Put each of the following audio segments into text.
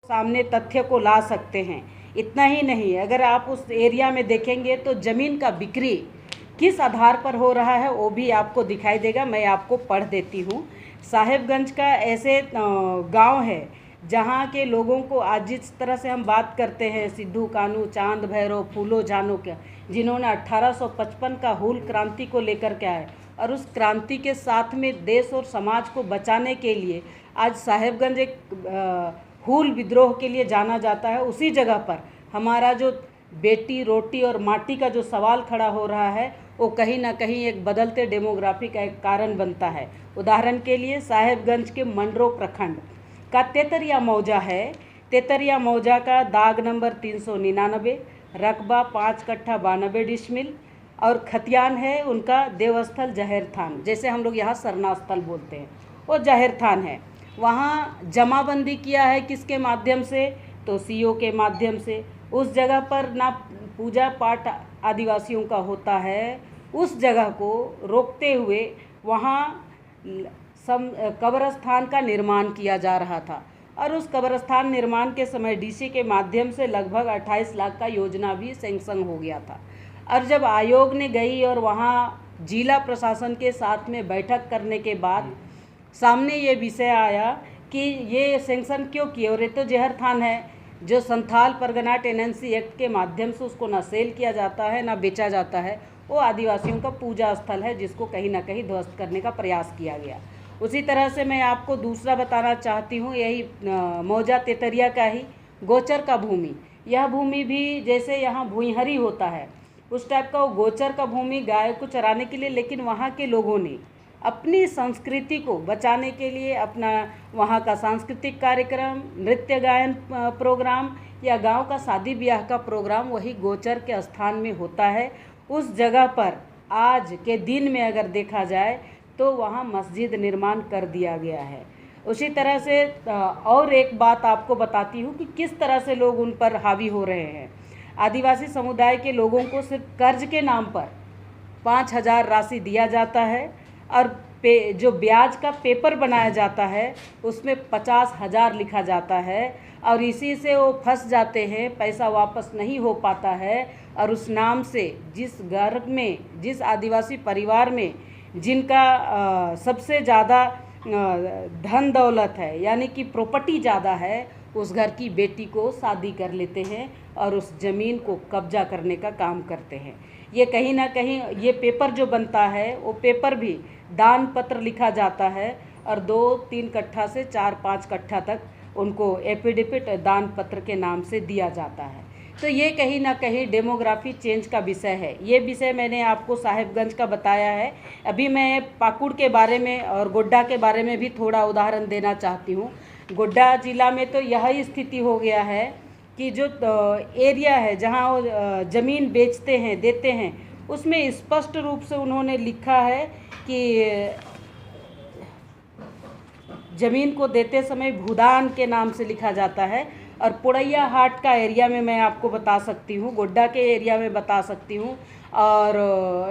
सामने तथ्य को ला सकते हैं। इतना ही नहीं, अगर आप उस एरिया में देखेंगे तो ज़मीन का बिक्री किस आधार पर हो रहा है वो भी आपको दिखाई देगा। मैं आपको पढ़ देती हूँ। साहेबगंज का ऐसे गांव है जहाँ के लोगों को आज जिस तरह से हम बात करते हैं सिद्धू कानू, चांद भैरव, फूलो जानो क्या, जिन्होंने 1855 का हूल क्रांति को लेकर के आए और उस क्रांति के साथ में देश और समाज को बचाने के लिए आज साहेबगंज एक हूल विद्रोह के लिए जाना जाता है। उसी जगह पर हमारा जो बेटी रोटी और माटी का जो सवाल खड़ा हो रहा है वो कहीं ना कहीं एक बदलते डेमोग्राफी का एक कारण बनता है। उदाहरण के लिए साहेबगंज के मंडरो प्रखंड का तेतरिया मौजा है। तेतरिया मौजा का दाग नंबर 399, रकबा 5 कट्ठा 92 डिसमिल और खतियान है उनका देवस्थल जहेर थान, जैसे हम लोग यहाँ सरना स्थल बोलते हैं, वो जहेर थान है। वहाँ जमाबंदी किया है किसके माध्यम से, तो सीओ के माध्यम से। उस जगह पर ना पूजा पाठ आदिवासियों का होता है, उस जगह को रोकते हुए वहाँ कब्रस्थान का निर्माण किया जा रहा था और उस कब्रस्थान निर्माण के समय डीसी के माध्यम से लगभग 28 लाख का योजना भी सैंक्शन हो गया था। और जब आयोग ने गई और वहाँ जिला प्रशासन के साथ में बैठक करने के बाद सामने ये विषय आया कि ये सैंक्शन क्यों किए, और ये तो जहर थान है जो संथाल परगना टेनेंसी एक्ट के माध्यम से उसको ना सेल किया जाता है ना बेचा जाता है, वो आदिवासियों का पूजा स्थल है जिसको कहीं ना कहीं ध्वस्त करने का प्रयास किया गया। उसी तरह से मैं आपको दूसरा बताना चाहती हूँ, यही मौजा तेतरिया का ही गोचर का भूमि। यह भूमि भी जैसे यहाँ भूइहरी होता है उस टाइप का वो गोचर का भूमि गाय को चराने के लिए, लेकिन वहाँ के लोगों ने अपनी संस्कृति को बचाने के लिए अपना वहाँ का सांस्कृतिक कार्यक्रम, नृत्य गायन प्रोग्राम या गांव का शादी ब्याह का प्रोग्राम वही गोचर के स्थान में होता है। उस जगह पर आज के दिन में अगर देखा जाए तो वहाँ मस्जिद निर्माण कर दिया गया है। उसी तरह से और एक बात आपको बताती हूँ कि किस तरह से लोग उन पर हावी हो रहे हैं। आदिवासी समुदाय के लोगों को सिर्फ कर्ज के नाम पर 5,000 राशि दिया जाता है और जो ब्याज का पेपर बनाया जाता है उसमें 50,000 लिखा जाता है और इसी से वो फंस जाते हैं, पैसा वापस नहीं हो पाता है। और उस नाम से जिस घर में, जिस आदिवासी परिवार में जिनका सबसे ज़्यादा धन दौलत है यानी कि प्रॉपर्टी ज़्यादा है, उस घर की बेटी को शादी कर लेते हैं और उस ज़मीन को कब्जा करने का काम करते हैं। ये कहीं ना कहीं ये पेपर जो बनता है वो पेपर भी दान पत्र लिखा जाता है और 2-3 कट्ठा से 4-5 कट्ठा तक उनको एफिडेविट दान पत्र के नाम से दिया जाता है। तो ये कहीं ना कहीं डेमोग्राफी चेंज का विषय है। ये विषय मैंने आपको साहेबगंज का बताया है। अभी मैं पाकुड़ के बारे में और गोड्डा के बारे में भी थोड़ा उदाहरण देना चाहती हूँ। गोड्डा ज़िला में तो यही स्थिति हो गया है कि जो एरिया है जहाँ वो ज़मीन बेचते हैं, देते हैं, उसमें स्पष्ट रूप से उन्होंने लिखा है कि ज़मीन को देते समय भूदान के नाम से लिखा जाता है। और पुड़ैया हाट का एरिया में मैं आपको बता सकती हूँ, गोड्डा के एरिया में बता सकती हूँ, और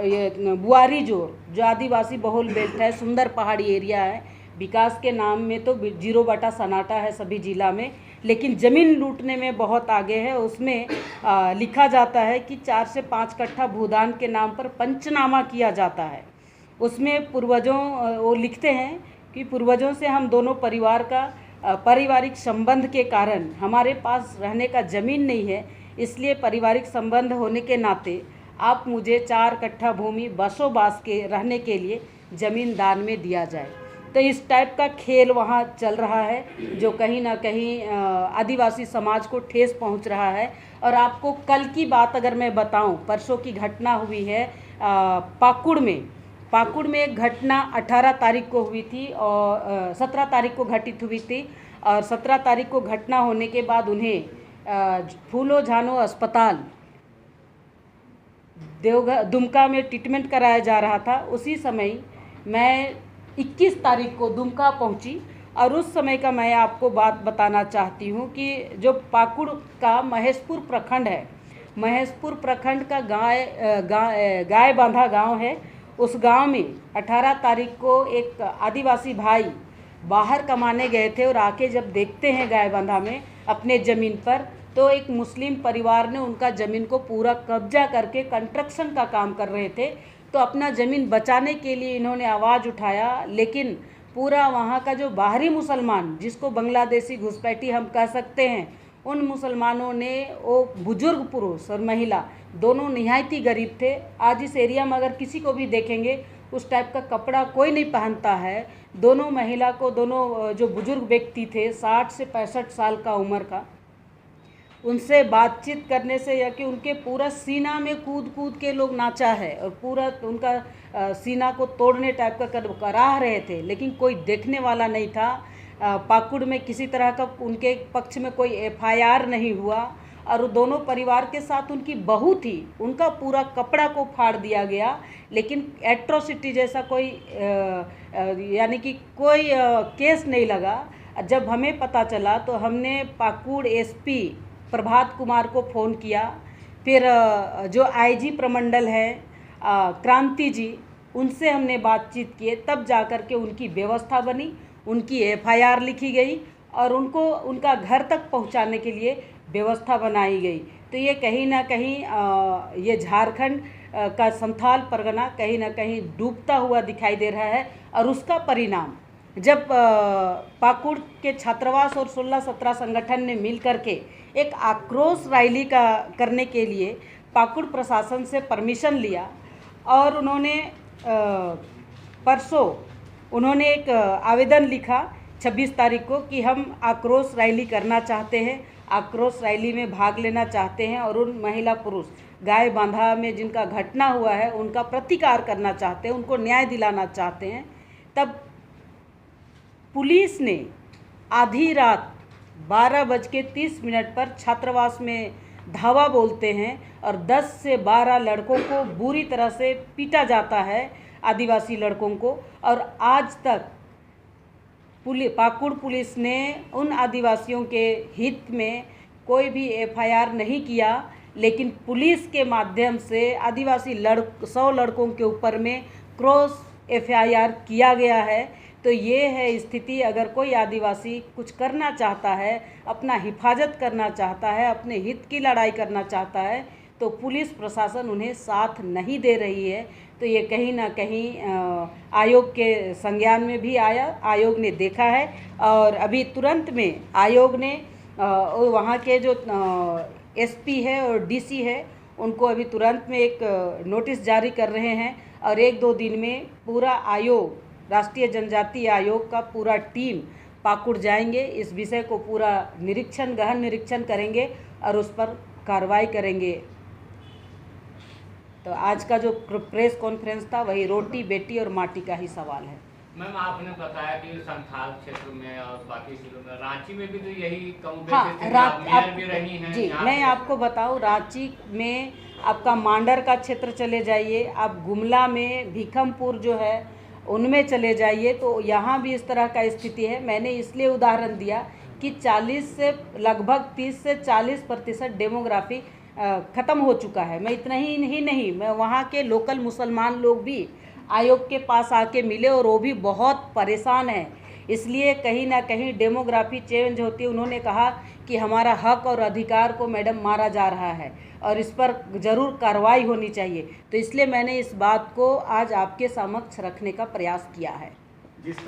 ये बुआरी जो आदिवासी बहुल बेल्ट है, सुंदर पहाड़ी एरिया है। विकास के नाम में तो 0 सन्नाटा है सभी ज़िला में, लेकिन ज़मीन लूटने में बहुत आगे है। उसमें लिखा जाता है कि 4 से 5 कट्ठा भूदान के नाम पर पंचनामा किया जाता है। उसमें पूर्वजों वो लिखते हैं कि पूर्वजों से हम दोनों परिवार का पारिवारिक संबंध के कारण हमारे पास रहने का ज़मीन नहीं है, इसलिए पारिवारिक संबंध होने के नाते आप मुझे 4 कट्ठा भूमि बसोबास के रहने के लिए ज़मीन दान में दिया जाए। तो इस टाइप का खेल वहाँ चल रहा है जो कहीं ना कहीं आदिवासी समाज को ठेस पहुँच रहा है। और आपको कल की बात अगर मैं बताऊँ, परसों की घटना हुई है पाकुड़ में एक घटना 18 तारीख को हुई थी और 17 तारीख को घटित हुई थी। और 17 तारीख को घटना होने के बाद उन्हें फूलो झानो अस्पताल दुमका में ट्रीटमेंट कराया जा रहा था। उसी समय मैं 21 तारीख को दुमका पहुंची और उस समय का मैं आपको बात बताना चाहती हूं कि जो पाकुड़ का महेशपुर प्रखंड है, महेशपुर प्रखंड का गाय बांधा गांव है। उस गांव में 18 तारीख को एक आदिवासी भाई बाहर कमाने गए थे और आके जब देखते हैं गायबांधा में अपने ज़मीन पर, तो एक मुस्लिम परिवार ने उनका ज़मीन को पूरा कब्जा करके कंस्ट्रक्शन का काम कर रहे थे। तो अपना ज़मीन बचाने के लिए इन्होंने आवाज़ उठाया, लेकिन पूरा वहाँ का जो बाहरी मुसलमान, जिसको बांग्लादेशी घुसपैठी हम कह सकते हैं, उन मुसलमानों ने, वो बुजुर्ग पुरुष और महिला दोनों निहायत ही गरीब थे। आज इस एरिया में अगर किसी को भी देखेंगे उस टाइप का कपड़ा कोई नहीं पहनता है। दोनों महिला को, दोनों जो बुजुर्ग व्यक्ति थे 60 से 65 साल का उम्र का, उनसे बातचीत करने से या कि उनके पूरा सीना में कूद कूद के लोग नाचा है और पूरा उनका सीना को तोड़ने टाइप का कराह रहे थे, लेकिन कोई देखने वाला नहीं था। पाकुड़ में किसी तरह का उनके पक्ष में कोई एफआईआर नहीं हुआ और दोनों परिवार के साथ उनकी बहू थी, उनका पूरा कपड़ा को फाड़ दिया गया, लेकिन एट्रोसिटी जैसा कोई यानी कि कोई केस नहीं लगा। जब हमें पता चला तो हमने पाकुड़ एसपी प्रभात कुमार को फ़ोन किया, फिर जो आईजी प्रमंडल है क्रांति जी, उनसे हमने बातचीत किए, तब जाकर के उनकी व्यवस्था बनी, उनकी एफआईआर लिखी गई और उनको उनका घर तक पहुंचाने के लिए व्यवस्था बनाई गई। तो ये कहीं ना कहीं ये झारखंड का संथाल परगना कहीं ना कहीं डूबता हुआ दिखाई दे रहा है। और उसका परिणाम जब पाकुड़ के छात्रावास और 16-17 संगठन ने मिल करके एक आक्रोश रैली करने के लिए पाकुड़ प्रशासन से परमिशन लिया और उन्होंने परसों उन्होंने एक आवेदन लिखा 26 तारीख को कि हम आक्रोश रैली करना चाहते हैं, आक्रोश रैली में भाग लेना चाहते हैं और उन महिला पुरुष गायबांधा में जिनका घटना हुआ है उनका प्रतिकार करना चाहते हैं, उनको न्याय दिलाना चाहते हैं। तब पुलिस ने आधी रात 12:30 पर छात्रावास में धावा बोलते हैं और 10 से 12 लड़कों को बुरी तरह से पीटा जाता है, आदिवासी लड़कों को। और आज तक पाकुड़ पुलिस ने उन आदिवासियों के हित में कोई भी एफआईआर नहीं किया, लेकिन पुलिस के माध्यम से आदिवासी 100 लड़कों के ऊपर में क्रॉस एफआईआर किया गया है। तो ये है स्थिति। अगर कोई आदिवासी कुछ करना चाहता है, अपना हिफाजत करना चाहता है, अपने हित की लड़ाई करना चाहता है, तो पुलिस प्रशासन उन्हें साथ नहीं दे रही है। तो ये कहीं ना कहीं आयोग के संज्ञान में भी आया, आयोग ने देखा है और अभी तुरंत में आयोग ने वहाँ के जो एसपी है और डीसी है उनको अभी तुरंत में एक नोटिस जारी कर रहे हैं और 1-2 दिन में पूरा आयोग, राष्ट्रीय जनजातीय आयोग का पूरा टीम पाकुड़ जाएंगे, इस विषय को पूरा निरीक्षण, गहन निरीक्षण करेंगे और उस पर कार्रवाई करेंगे। तो आज का जो प्रेस कॉन्फ्रेंस था वही रोटी बेटी और माटी का ही सवाल है। मैम, आपने बताया कि संथाल क्षेत्र में और बाकी जिलों में, रांची में भी तो यही हाँ, भी रही हैं जी। मैं आपको बताऊं, रांची में आपका मांडर का क्षेत्र चले जाइए, आप गुमला में भीखमपुर जो है उनमें चले जाइए, तो यहाँ भी इस तरह का स्थिति है। मैंने इसलिए उदाहरण दिया कि 40 से लगभग 30 से 40% डेमोग्राफी ख़त्म हो चुका है। मैं इतना ही नहीं, मैं वहाँ के लोकल मुसलमान लोग भी आयोग के पास आके मिले और वो भी बहुत परेशान हैं। इसलिए कहीं ना कहीं डेमोग्राफी चेंज होती है। उन्होंने कहा कि हमारा हक और अधिकार को मैडम मारा जा रहा है और इस पर ज़रूर कार्रवाई होनी चाहिए। तो इसलिए मैंने इस बात को आज आपके समक्ष रखने का प्रयास किया है।